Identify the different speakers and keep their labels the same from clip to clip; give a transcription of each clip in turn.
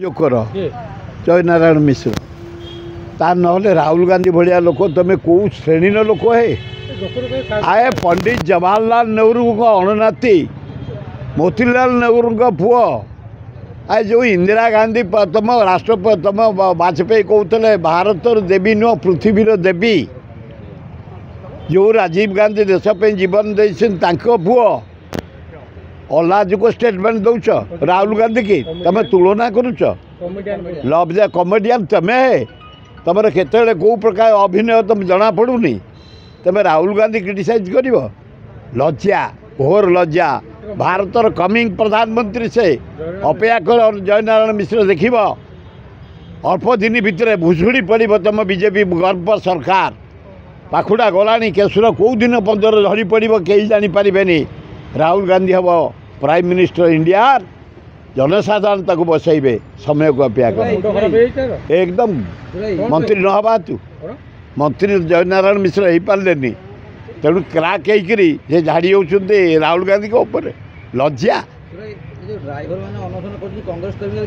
Speaker 1: joker जय नारायण मिश्र तार ना राहुल गांधी भाया लोक तुम कौ श्रेणी लोक है आए पंडित जवाहरलाल नेहरू अणनाती मोतीलाल नेहरू पुओ आए जो इंदिरा गांधी तुम राष्ट्रपति तुम वाजपेयी कहते भारतर देवी नुह पृथ्वीर देवी जो राजीव गांधी देशपाई जीवन देते पुओ अल्लाह को स्टेटमेंट दौच राहुल गांधी की तुम तुलना करुच लव द कॉमेडियन तुम्हें तुम केत कौ प्रकार अभिनय तुम जना पड़ूनी तुम राहुल गांधी क्रिटिसाइज कर लज्जा घोर लज्जा भारतर कमिंग प्रधानमंत्री से अपेक्षा कर जय नारायण मिश्र देख अल्प दिन भितर भुशुड़ी पड़ तुम बीजेपी गर्व सरकार पाखुड़ा गला केशुर कौ दिन पंदर झड़ी पड़ कहीं जानीपारे राहुल गांधी हम प्राइम मिनिस्टर इंडिया जनसाधारण ताको बसैबे समय को अपेक्षा कर एकदम मंत्री न हवा तू मंत्री जय नारायण मिश्र हो पारे तेणु क्राक हो झाड़ी होती राहुल गांधी के ऊपर लज्जा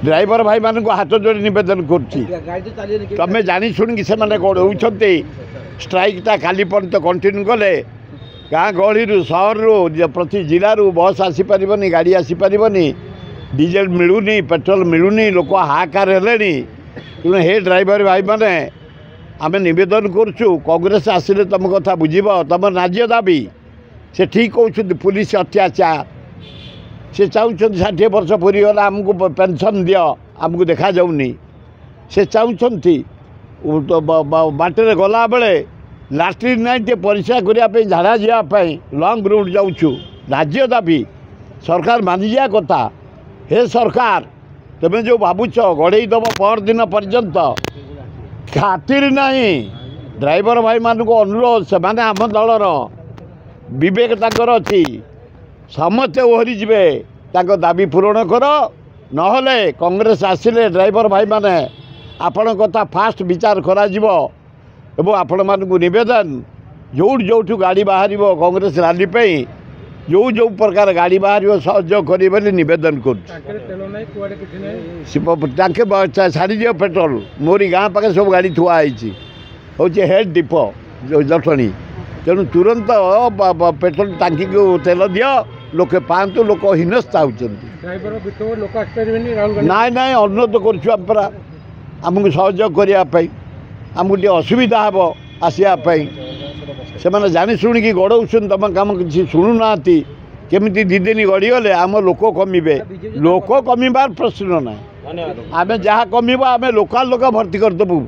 Speaker 1: ड्राइवर भाई मान को हाथ जोड़ी नवेदन कर तुम जानी शुणी से होती स्ट्राइकटा काली पर्यंत कंटिन्यू कले गाँ गहली सहर रू प्रति जिलू बस आसीपर गाड़ी आसीपर डीजेल मिलूनी पेट्रोल मिलूनी लोक हाहाकार है तेणु हे ड्राइवर भाई मैंने आम नवेदन करुँ कांग्रेस आसिले तुम कथा बुझब तुम राज्य दाबी से ठीक कहते पुलिस अत्याचार से चाहते 60 वर्ष पूरीगला आमको पेंशन दियो आमको देखा जाऊनी से चाहते बाटर गला बेले लाट्रिन नाइट परीक्षा करने झाड़ा जावाई लंग रूट जाऊँ राज्य दाबी सरकार मानि जा कथा हे सरकार तुम जो भावुच गड़े दब पर दिन पर्यंत खातिर नहीं ड्राइवर भाई मान को अनुरोध से माने आम दलर विवेक ताकर अच्छी समस्ते ओहरी जे दाबी पूरण कर नहले कांग्रेस आसिले ड्राइवर भाई माने आपण कथा फास्ट विचार करा एवं आपण मान को निवेदन जो गाड़ी बाहर कांग्रेस रैली पे जो प्रकार गाड़ी बाहर सहयोग कर नवेदन कर छाड़ी दियो पेट्रोल मोरी गाँ पाखे सब गाड़ी थुआई हूँ हेड डिपो जो जटणी तेणु तुरंत पेट्रोल टांकी को तेल दियो लोके पाँच लोक हीनस्था होती नाई नाई अनुरोध करा आमको सहयोग करने आमको टे असुविधा हे आसवाई से मैंने जानी शुणिकी गड़ौन तुम कम किसी शुणुना केमी दी दिन गड़ीगले आम लोक कमिबे लोक कमिबार प्रश्न ना आम जहाँ कमिब आम लोकाल लोक भर्ती करदेबू